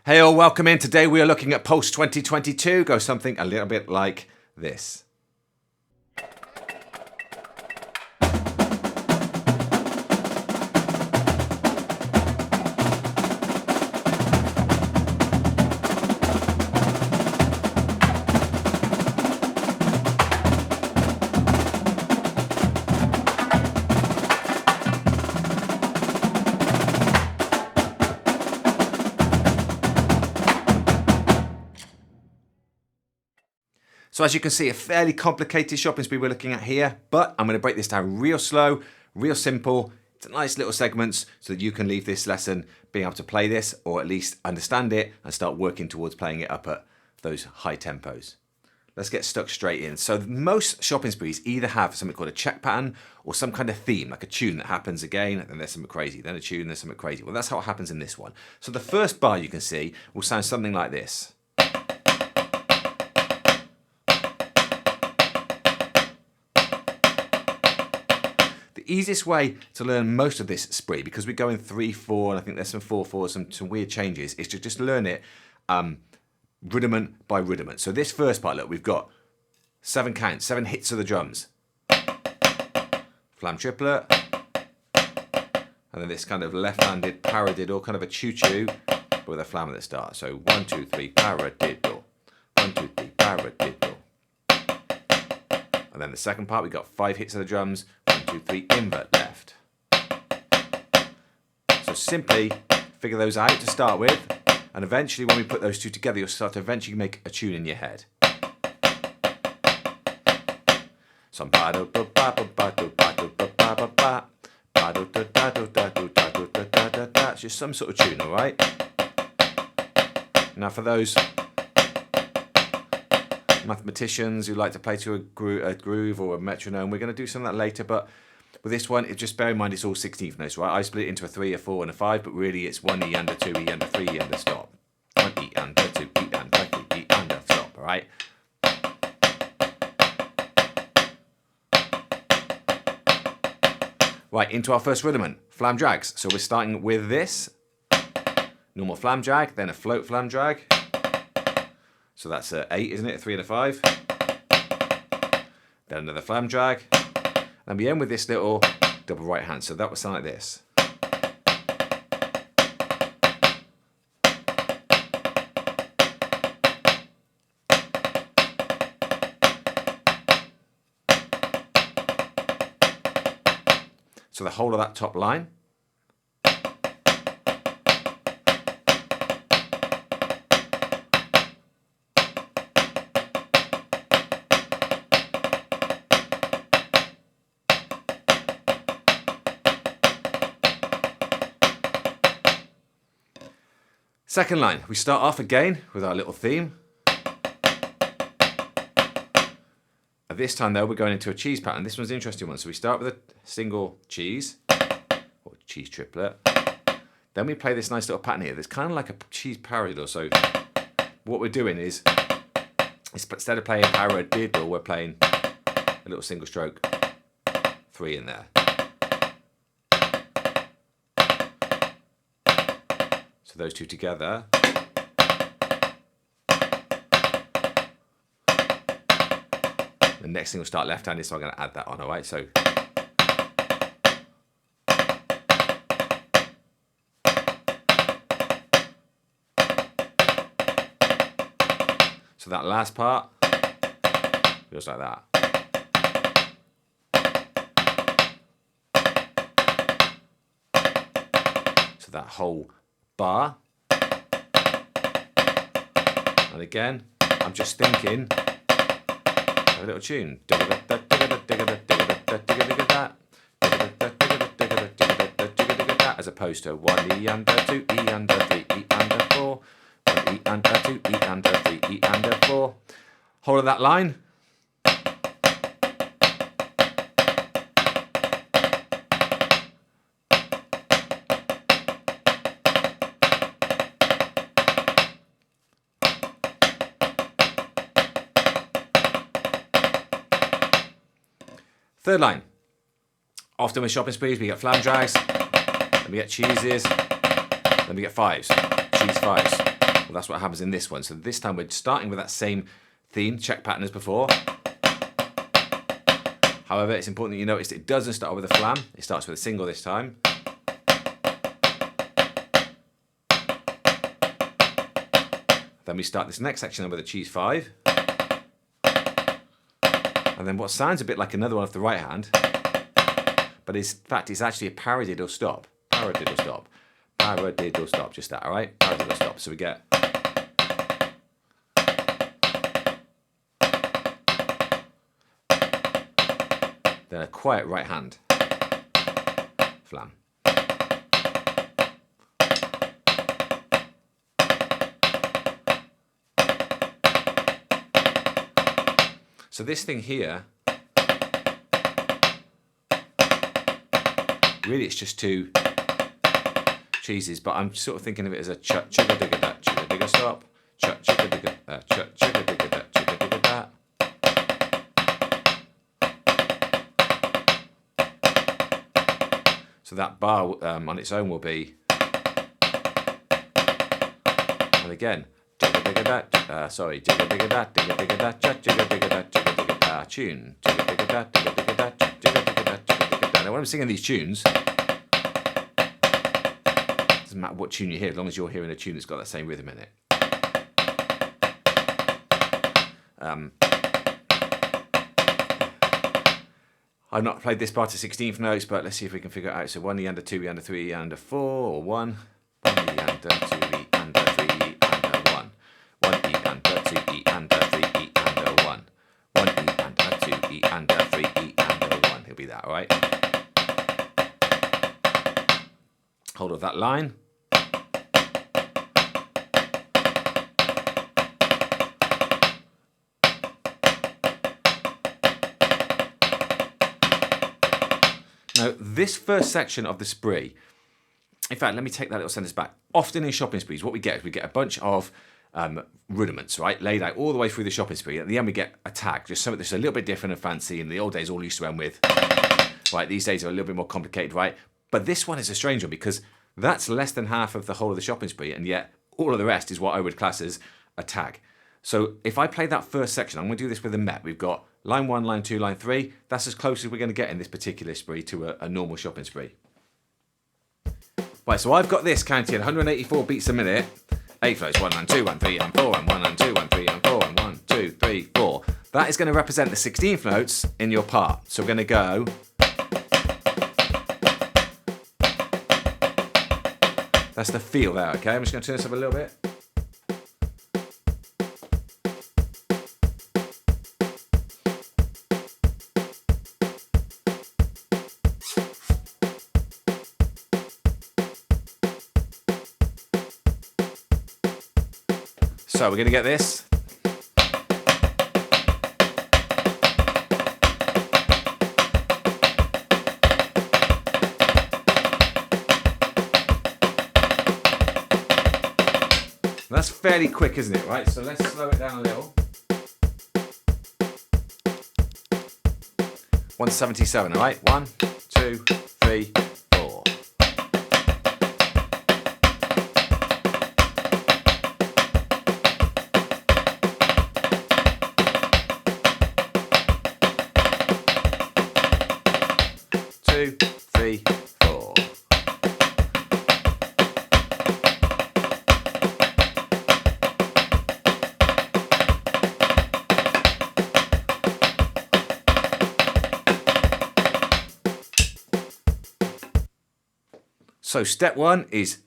Hey all, welcome in. Today we are looking at Pulse 2022. Go something a little bit like this. So as you can see, a fairly complicated shopping spree we're looking at here, but I'm going to break this down real slow, real simple. It's nice little segments so that you can leave this lesson being able to play this, or at least understand it and start working towards playing it up at those high tempos. Let's get stuck straight in. So most shopping sprees either have something called a check pattern or some kind of theme, like a tune that happens again, and then there's something crazy, then a tune, there's something crazy. Well, that's how it happens in this one. So the first bar you can see will sound something like this. The easiest way to learn most of this spree, because we go in 3/4, and I think there's some 4/4, some weird changes, is to just learn it rudiment by rudiment. So this first part, look, we've got 7 counts, 7 hits of the drums. Flam triplet. And then this kind of left-handed paradiddle, kind of a choo-choo, but with a flam at the start. So 1, 2, 3, paradiddle. 1, 2, 3, paradiddle. And then the second part, we've got 5 hits of the drums. 1, 2, 3, invert left. So simply figure those out to start with, and eventually when we put those two together, you'll start to eventually make a tune in your head. So it's just some sort of tune, all right? Now for those mathematicians who like to play to a groove or a metronome, we're going to do some of that later, but with this one, just bear in mind it's all 16th notes, right? I split it into a 3, a 4 and a 5, but really it's 1 E under 2 E under 3 E under stop. 1 E under 2 E under 3 E under stop, all right? Right, into our first rudiment, flam drags. So we're starting with this, normal flam drag, then a float flam drag. So that's a 8, isn't it? A 3 and a 5. Then another flam drag. And we end with this little double right hand. So that would sound like this. So the whole of that top line. Second line, we start off again with our little theme. At this time though, we're going into a cheese pattern. This one's an interesting one. So we start with a single cheese, or cheese triplet. Then we play this nice little pattern here. That's kind of like a cheese paradiddle. So what we're doing is instead of playing paradiddle, we're playing a little single stroke 3 in there. So those two together. The next thing will start left-handed, so I'm going to add that on, all right? So that last part goes like that. So that whole bar. And again, I'm just thinking of a little tune. As opposed to 1 E under 2 E under 3 E under 4. 1 E under 2 E under 3 E under 4. Whole of that line. Third line. Often with shopping sprees, we get flam drags, then we get cheeses, then we get fives, cheese fives. Well, that's what happens in this one. So this time we're starting with that same theme, check pattern as before. However, it's important that you notice it doesn't start with a flam. It starts with a single this time. Then we start this next section with a cheese 5. And then what sounds a bit like another one off the right hand, but in fact it's actually a paradiddle stop. Paradiddle stop. Paradiddle stop. Just that, alright? Paradiddle stop. So we get... then a quiet right hand. Flam. So this thing here, really it's just 2 cheeses, but I'm sort of thinking of it as a chugga digga that, chugga digga stop, chugga digga that, chugga digga that, chugga digga that. So that bar on its own will be, and again, jigga digga that, sorry, jigga digga that, jigga digga that, jigga digga that, jigga digga that, tune, jigga digga that, jigga digga that, jigga digga that, jigga digga that. Now when I'm singing these tunes, doesn't matter what tune you hear, as long as you're hearing a tune that's got that same rhythm in it. I've not played this part to 16th notes, but let's see if we can figure it out. So 1 E and a 2 E and a 3 E and a 4, or 1 E and a 2 E and a 3 E and a 1. 1 E and a 2 E and a 3 E and a 1. 1 E and a 2 E and a 3 E and a 1. It'll be that, alright? Hold of that line. Now, this first section of the spree, in fact, let me take that little sentence back. Often in shopping sprees, what we get is we get a bunch of rudiments, right, laid out all the way through the shopping spree. At the end, we get a tag, just something that's a little bit different and fancy. In the old days, all used to end with, right, these days are a little bit more complicated, right? But this one is a strange one because that's less than half of the whole of the shopping spree, and yet all of the rest is what I would class as a tag. So if I play that first section, I'm going to do this with a met. We've got line 1, line 2, line 3. That's as close as we're going to get in this particular spree to a normal shopping spree. Right, so I've got this counting 184 beats a minute. 8 flows, 1 and 2 and 3 and 4 and 1 and 2 and 3 and 4 and 1, 2, 3, 4. That is going to represent the 16th notes in your part. So we're going to go. That's the feel there, okay? I'm just going to turn this up a little bit. So we're going to get this. That's fairly quick, isn't it? Right, so let's slow it down a little. 177, all right? 1, 2, 3, 4. So step 1 is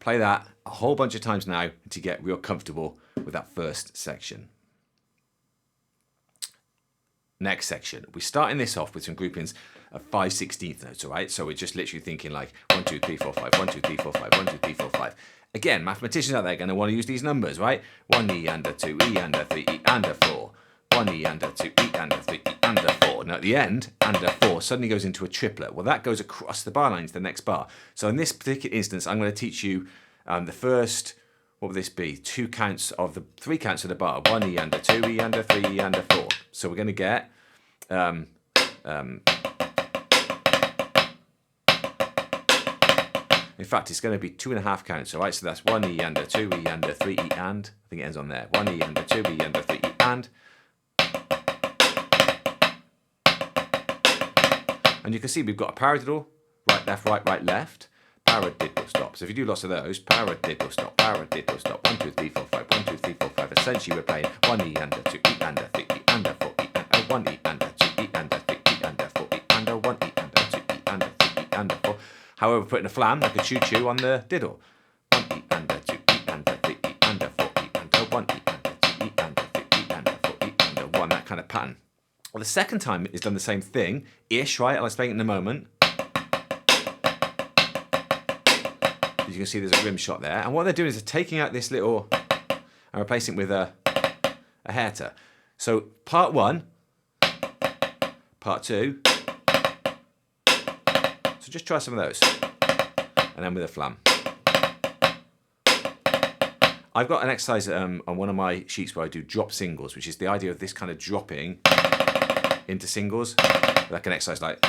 play that a whole bunch of times now to get real comfortable with that first section. Next section, we're starting this off with some groupings of 5/16 notes, all right? So we're just literally thinking like 1, 2, 3, 4, 5, 1, 2, 3, 4, 5, 1, 2, 3, 4, 5. Again, mathematicians out there are going to want to use these numbers, right? 1 E and a 2 E and a 3 E and a 4. 1 E and a 2 E and a 3 E and a 4. Now at the end, and a 4 suddenly goes into a triplet. Well, that goes across the bar line to the next bar. So in this particular instance, I'm going to teach you the first, what would this be? 3 counts of the bar. 1 E and a 2 E and a 3 E and a 4. So we're going to get In fact, it's going to be 2.5 counts, all right? So that's 1 E under, 2 E under, 3 E and. I think it ends on there. 1 E under, 2 E under, 3 E and. And you can see we've got a paradiddle, right, left, left, paradiddle, stop. So if you do lots of those, paradiddle, stop, paradiddle, stop, 1, 2, 3, 4, 5, 1, 2, 3, 4, 5. Essentially, we're playing 1 E under, 2 E under, 3 E under, 4 E under, 1 E under, 2 E under, 3 E under, 4 E under, 1 E under, 2 E under, 3 E under, 4. However, we're putting a flam, like a choo-choo, on the diddle. 1 E under, 2 E under, 3 E under, 4 E under, 1 E under, 2 E under, 3 E under, 4 E under, 1, that kind of pattern. Well, the second time it's done the same thing-ish, right? I'll explain it in a moment. As you can see, there's a rim shot there. And what they're doing is they're taking out this little and replacing it with a hairter. So part 1, part 2. So just try some of those. And then with a flam. I've got an exercise on one of my sheets where I do drop singles, which is the idea of this kind of dropping into singles, like an exercise like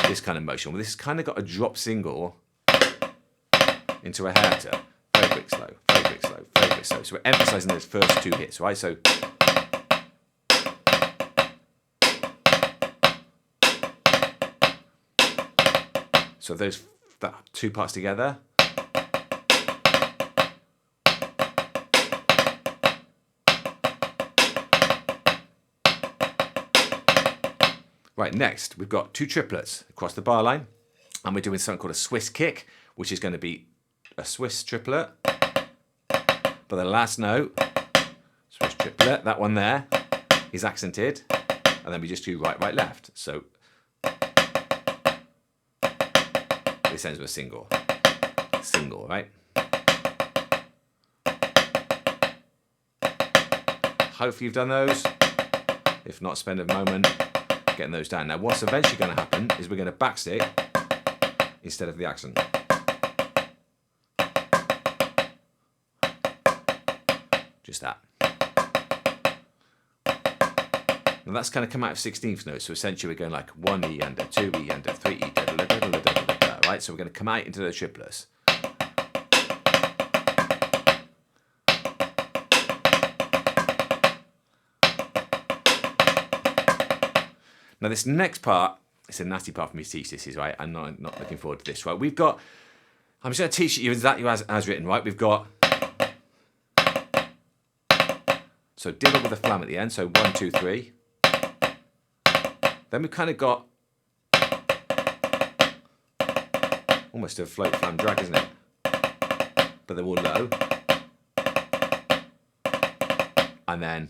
this kind of motion. Well, this has kind of got a drop single into a hairter. Very quick, slow, very quick, slow, very quick, slow. So we're emphasizing those first 2 hits, right? So those 2 parts together. Right, next, we've got 2 triplets across the bar line, and we're doing something called a Swiss kick, which is going to be a Swiss triplet, but the last note, Swiss triplet, that one there, is accented, and then we just do right, right, left. So this ends with a single, right? Hopefully you've done those. If not, spend a moment getting those down. Now what's eventually going to happen is we're going to backstick instead of the accent. Just that. Now that's going to come out of 16th notes, so essentially we're going like 1 E under, 2 E under, 3 E, right? So we're going to come out into those triplets. Now this next part, it's a nasty part for me to teach this, is right. I'm not looking forward to this, right? We've got, I'm just going to teach you exactly as written, right? We've got, so diddle with a flam at the end, so 1, 2, 3. Then we've kind of got almost a float flam drag, isn't it? But they're all low. And then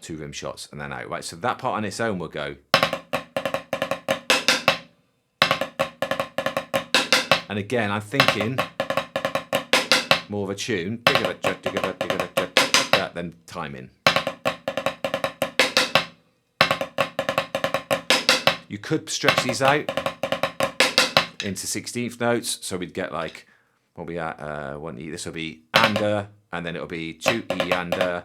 2 rim shots and then out, right? So that part on its own will go. And again, I'm thinking more of a tune, than timing. You could stretch these out into 16th notes, so we'd get like, what we at, 1 E, this will be under, and then it'll be 2 E under,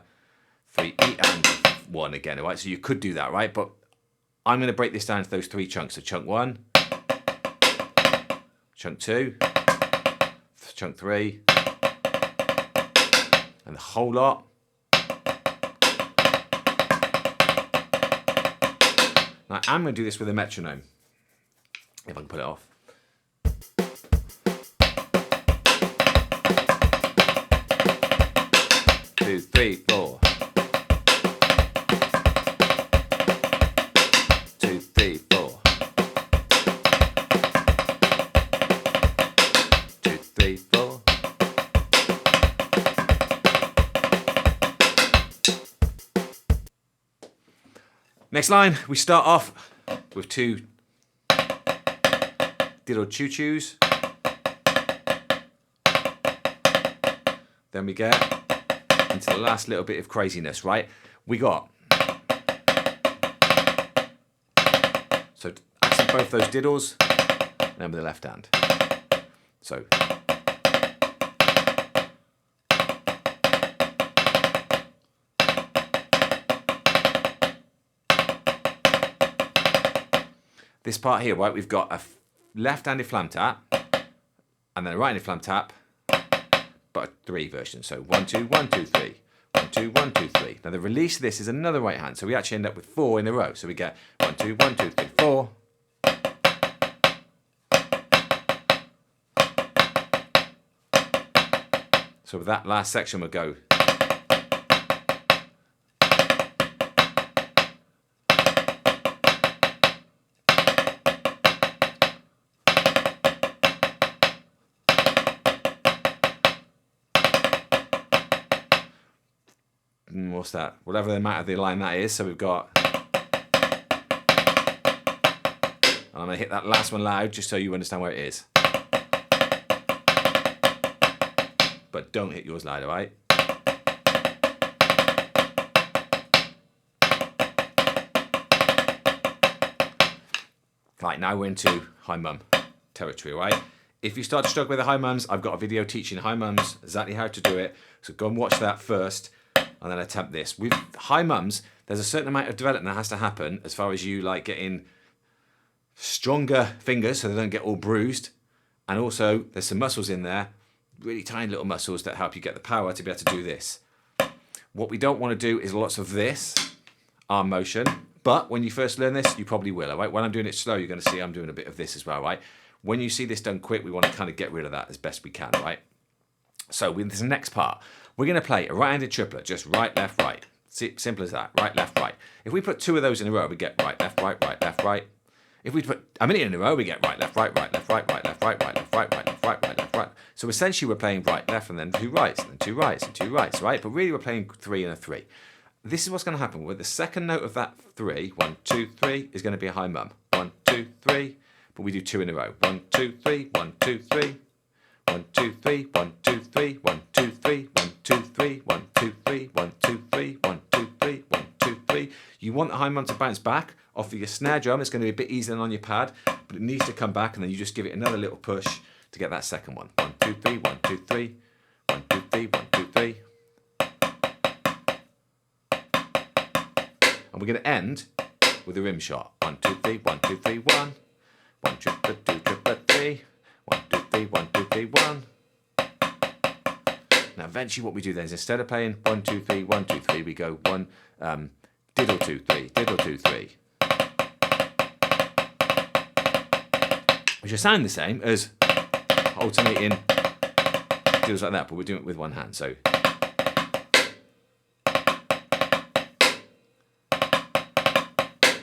3 E and 1 again, all right? So you could do that, right? But I'm going to break this down into those 3 chunks. So chunk 1, chunk 2, chunk 3, and the whole lot. Now I'm going to do this with a metronome, if I can put it off. Two, three, 4. 2, 3, 4. 2, 3, 4. Next line, we start off with 2 diddle choo-choos. Then we get into the last little bit of craziness, right? We got, so accent both those diddles, and then with the left hand. So, this part here, right, we've got a left-handed flam tap and then a right-handed flam tap, but a 3 version. So 1, 2, 1, 2, 3. 1, 2, 1, 2, 3. Now the release of this is another right hand, so we actually end up with 4 in a row. So we get 1, 2, 1, 2, 3, 4. So with that last section we'll go. What's that? Whatever the amount of the line that is. So we've got. And I'm going to hit that last one loud just so you understand where it is. But don't hit yours loud, alright? Right, now we're into high mum territory, right? If you start to struggle with the high mums, I've got a video teaching high mums, exactly how to do it. So go and watch that first. And then attempt this. With high mums, there's a certain amount of development that has to happen as far as you like getting stronger fingers so they don't get all bruised. And also there's some muscles in there, really tiny little muscles that help you get the power to be able to do this. What we don't want to do is lots of this arm motion, but when you first learn this, you probably will, all right? When I'm doing it slow, you're going to see I'm doing a bit of this as well, right? When you see this done quick, we want to kind of get rid of that as best we can, right? So with this next part, we're going to play a right-handed triplet, just right, left, right. Simple as that, right, left, right. If we put 2 of those in a row, we get right, left, right, right, left, right. If we put a minute in a row, we get right, left, right, right, left, right, right, left, right, right, left, right, right, left, right, right, left, right. So essentially we're playing right, left, and then 2 rights, and then 2 rights, and 2 rights, right? But really we're playing 3 and a 3. This is what's going to happen. With the second note of that 3, 1, 2, 3, is going to be a high mum. 1, 2, 3, but we do 2 in a row. 1, 2, 3, 1, 2, 3. 1, 2, 3, 1, 2, 3, 1, 2, 3, 1, 2, 3, 1, 2, 3, 1, 2, 3, 1, 2, 3, 1, 2, 3. You want the high mum to bounce back off of your snare drum. It's going to be a bit easier than on your pad, but it needs to come back, and then you just give it another little push to get that second one. 1, 2, 3, 1, 2, 3, 1, 2, 3, 1, 2, 3. And we're going to end with a rim shot. 1, 2, 3, 1, 2, 3, 1. 1, triplet, 2, triplet, 3. 1, 2, 3, 1, 2, 3, 1. Now eventually what we do then is instead of playing 1, 2, 3, 1, 2, 3, we go 1, diddle 2, 3, diddle 2, 3. Which will sound the same as alternating diddles like that, but we're doing it with one hand. So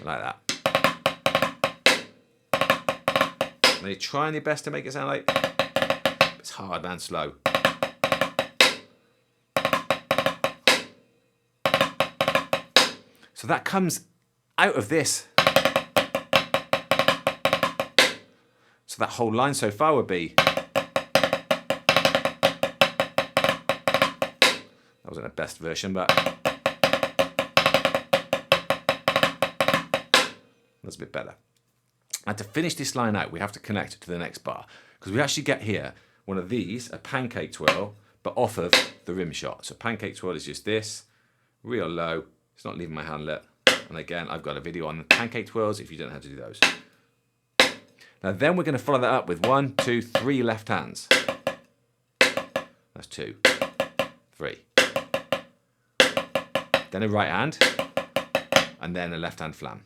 like that. And you're trying your best to make it sound like it's hard and slow. So that comes out of this. So that whole line so far would be. That wasn't the best version, but that's a bit better. And to finish this line out, we have to connect it to the next bar, because we actually get here one of these, a pancake twirl, but off of the rim shot. So pancake twirl is just this, real low. It's not leaving my hand lit. And again, I've got a video on the pancake twirls if you don't know how to do those. Now then we're going to follow that up with 1, 2, 3 left hands. That's 2, 3. Then a right hand, and then a left hand flam.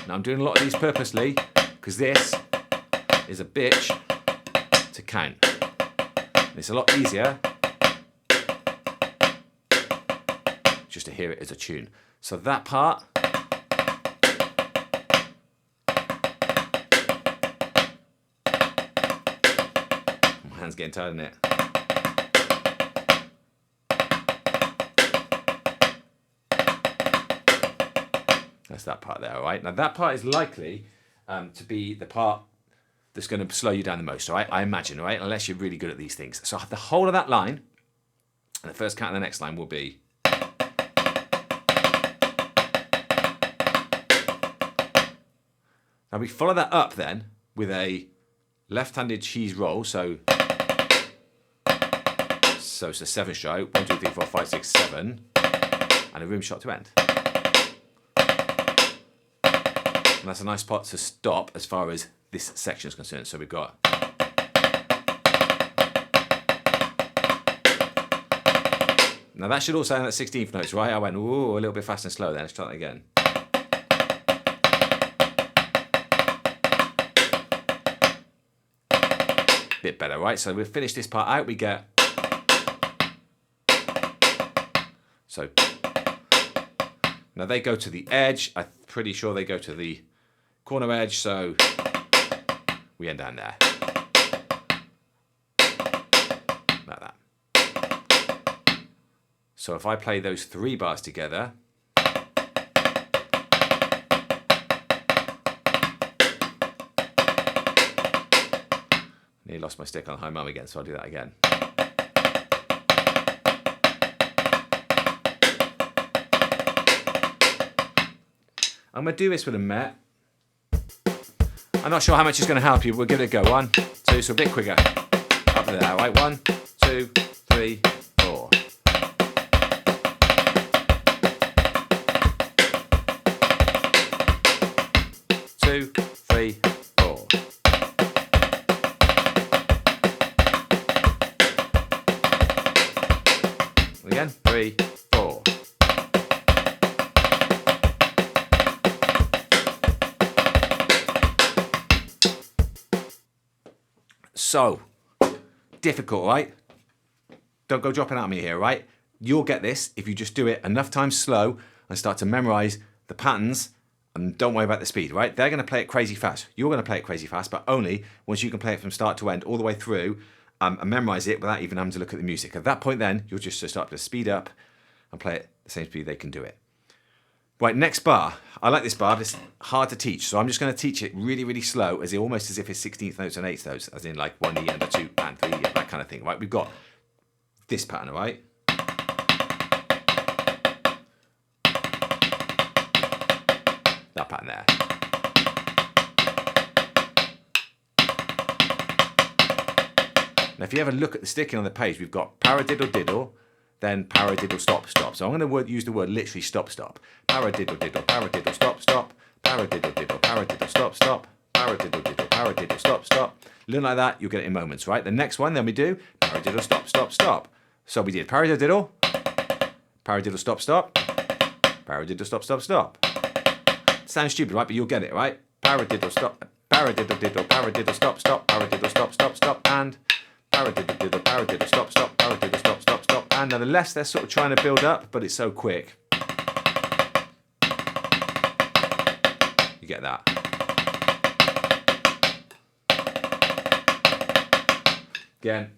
Now I'm doing a lot of these purposely because this is a bitch to count. And it's a lot easier just to hear it as a tune. So that part, my hand's getting tired in it. That's that part there, all right? Now that part is likely to be the part that's going to slow you down the most, all right? I imagine, all right? Unless you're really good at these things. So the whole of that line, and the first count of the next line will be. Now we follow that up then with a left-handed cheese roll, so. So it's a 7 stroke, 1, 2, 3, 4, 5, 6, 7, and a rim shot to end. And that's a nice part to stop as far as this section is concerned. So we've got now that should all sound like 16th notes, right? I went ooh, a little bit fast and slow then. Let's try that again. Bit better, right? So we've finished this part out. We get so now they go to the edge. I'm pretty sure they go to the corner edge, so we end down there like that. So if I play those 3 bars together, nearly lost my stick on high mum again, so I'll do that again. I'm going to do this with a Met. I'm not sure how much it's going to help you. We'll give it a go. 1, 2, so a bit quicker. Up there, right? 1, 2, 3, 4. Two, 3, 4. Again, 3, 4. So, difficult, right? Don't go dropping at me here, right? You'll get this if you just do it enough times slow and start to memorize the patterns and don't worry about the speed, right? They're going to play it crazy fast. You're going to play it crazy fast, but only once you can play it from start to end all the way through and memorize it without even having to look at the music. At that point then, you'll just start to speed up and play it the same speed they can do it. Right, next bar. I like this bar, but it's hard to teach. So I'm just going to teach it really, really slow, almost as if it's 16th notes and 8th notes, as in like 1 E and a 2 and 3 E, that kind of thing, right? We've got this pattern, right? That pattern there. Now, if you ever look at the sticking on the page, we've got paradiddle diddle, then paradiddle stop stop. So I'm going to use the word literally stop stop. Paradiddle diddle, paradiddle stop stop, paradiddle diddle, paradiddle stop stop, paradiddle diddle, paradiddle stop stop. Learn like that, you'll get it in moments, right? The next one, then we do paradiddle stop stop stop. So we did paradiddle diddle, paradiddle stop stop, paradiddle stop stop stop. Sounds stupid, right? But you'll get it, right? Paradiddle stop, paradiddle diddle, paradiddle stop stop, paradiddle stop stop stop, and paradiddle diddle, paradiddle stop stop, paradiddle stop stop stop. And now the less they're sort of trying to build up, but it's so quick. You get that. Again.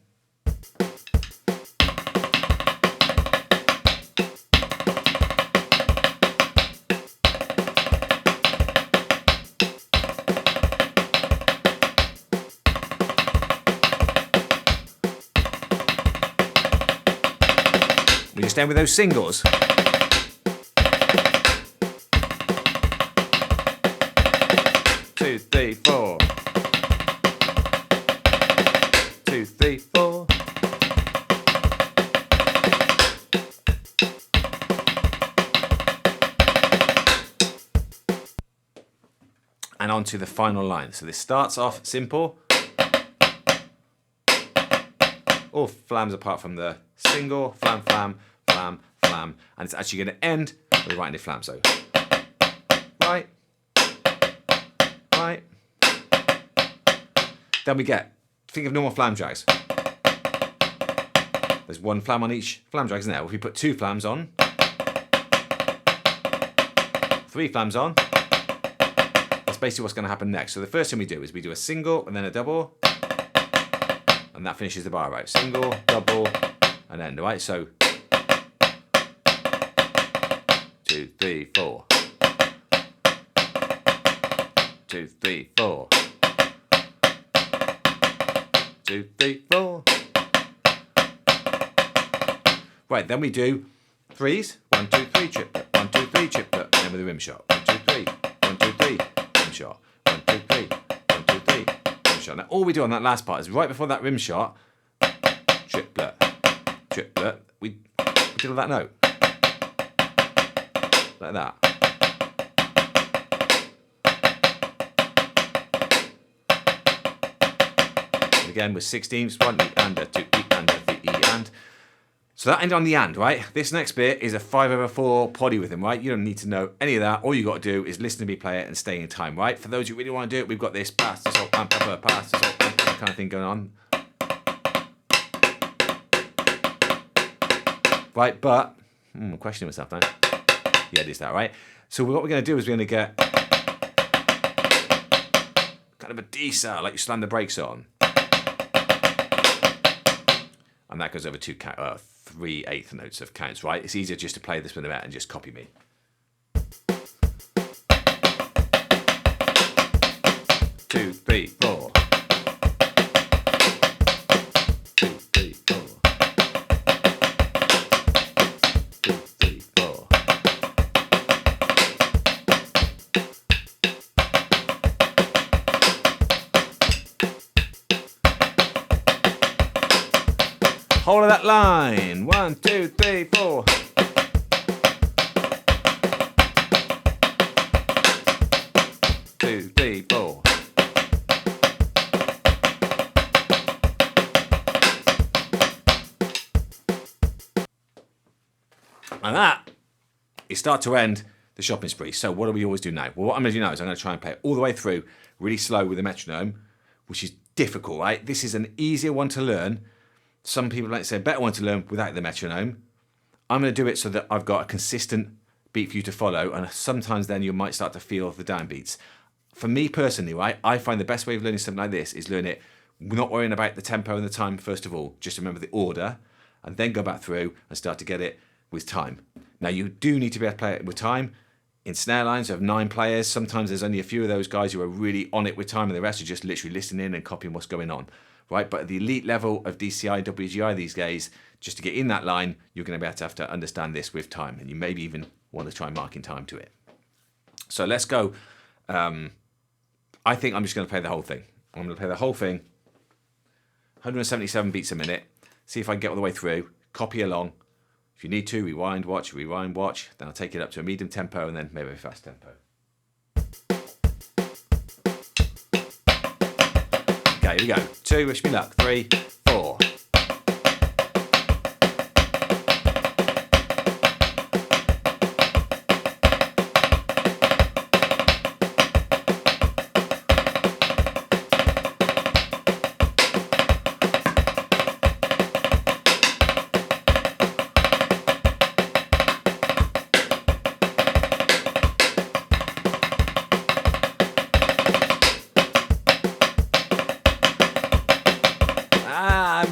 We just end with those singles. Two, three, 4. 2, 3, 4. And on to the final line. So this starts off simple. All flams apart from the single, flam, flam, flam, flam. And it's actually going to end with a right-handed flam. So right, right. Then we get, think of normal flam drags. There's 1 flam on each flam drag, isn't there? If we put 2 flams on, 3 flams on, that's basically what's going to happen next. So the first thing we do is we do a single and then a double, and that finishes the bar, right? Single, double, and end, right? So 2, 3, 4. 2, 3, 4. 2, 3, 4. Right, then we do 3s. 1, 2, 3, triplet. 1, 2, 3, triplet. And then with a rim shot. 1, 2, 3. 1, 2, 3. Rim shot. 1, 2, 3. 1, 2, 3. Rim shot. Now all we do on that last part is right before that rim shot, triplet, Look, we did all that note. Like that. And again with 16ths, 1 E and a 2 E and a 3 E and. So that ended on the and, right? This next bit is a 5/4 polyrhythm, right? You don't need to know any of that. All you got to do is listen to me play it and stay in time, right? For those who really want to do it, we've got this pass, this whole pass, this whole kind of thing going on. Right, but I'm questioning myself now. Yeah, it is that, right? So what we're going to do is we're going to get kind of a D cell, like you slam the brakes on. And that goes over 3/8 notes of counts, right? It's easier just to play this with a mat and just copy me. 2, 3, 4. 2, 3, 4. 2, 3, 4. Whole of that line. 1, 2, 3, 4. Two, three, four. And that is start to end the shopping spree. So what do we always do now? Well, what I'm going to do now is I'm going to try and play it all the way through, really slow with the metronome, which is difficult, right? This is an easier one to learn. Some people like to say a better one to learn without the metronome. I'm going to do it so that I've got a consistent beat for you to follow, and sometimes then you might start to feel the downbeats. For me personally, right, I find the best way of learning something like this is learn it not worrying about the tempo and the time first of all. Just remember the order, and then go back through and start to get it with time. Now you do need to be able to play it with time. In snare lines, you have 9 players. Sometimes there's only a few of those guys who are really on it with time, and the rest are just literally listening and copying what's going on. Right, but at the elite level of DCI, WGI these days, just to get in that line, you're going to have to understand this with time, and you maybe even want to try marking time to it. So let's go. I think I'm just going to play the whole thing. I'm going to play the whole thing, 177 beats a minute. See if I can get all the way through. Copy along. If you need to, rewind, watch. Then I'll take it up to a medium tempo and then maybe a fast tempo. Okay, here we go. 2, wish me luck. 3, 4.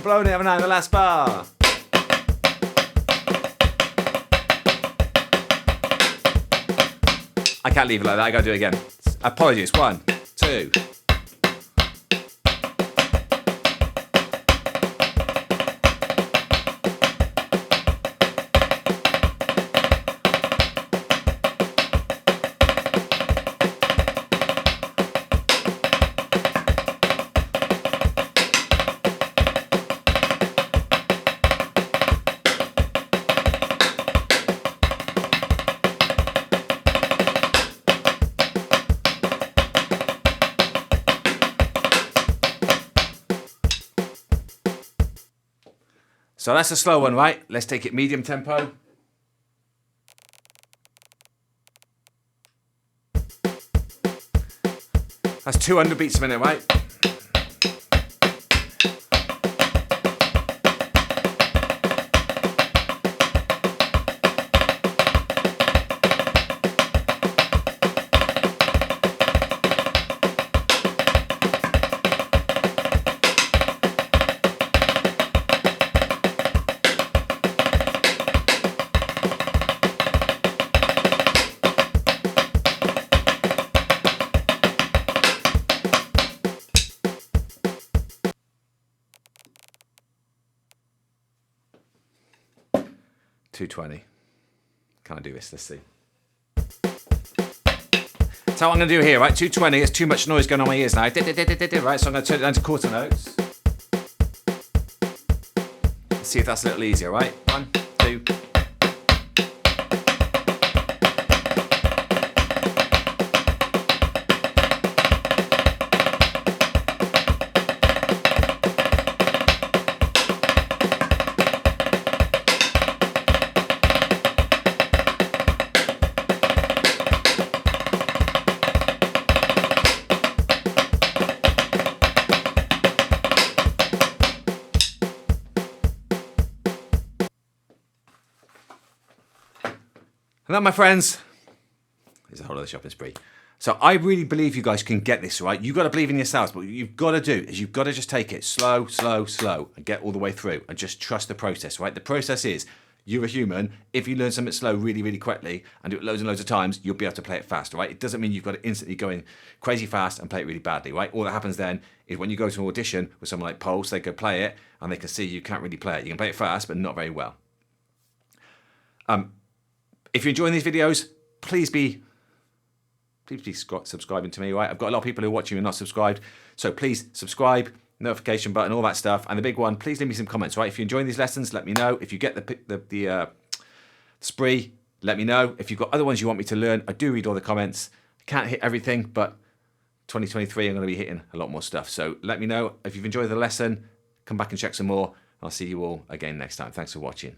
Blown it, haven't I, the last bar? I can't leave it like that, I gotta do it again. Apologies, 1, 2. So that's a slow one, right? Let's take it medium tempo. That's 200 beats a minute, right? $220. Can I do this? Let's see. So what I'm going to do here, right? 220. There's too much noise going on my ears now. Right, so I'm going to turn it down to quarter notes. see if that's a little easier, right? 1, 2. And that, my friends, is a whole other shopping spree. So I really believe you guys can get this, right? You've got to believe in yourselves, but what you've got to do is you've got to just take it slow, slow, slow, and get all the way through, and just trust the process, right? The process is, you're a human. If you learn something slow really, really quickly and do it loads and loads of times, you'll be able to play it fast, right? It doesn't mean you've got to instantly go in crazy fast and play it really badly, right? All that happens then is when you go to an audition with someone like Pulse, they go play it, and they can see you can't really play it. You can play it fast, but not very well. If you're enjoying these videos, please be subscribing to me, right? I've got a lot of people who are watching and not subscribed, so please subscribe, notification button, all that stuff. And the big one, please leave me some comments, right? If you're enjoying these lessons, let me know. If you get the spree, let me know. If you've got other ones you want me to learn, I do read all the comments. I can't hit everything, but 2023 I'm going to be hitting a lot more stuff. So let me know if you've enjoyed the lesson. Come back and check some more. I'll see you all again next time. Thanks for watching.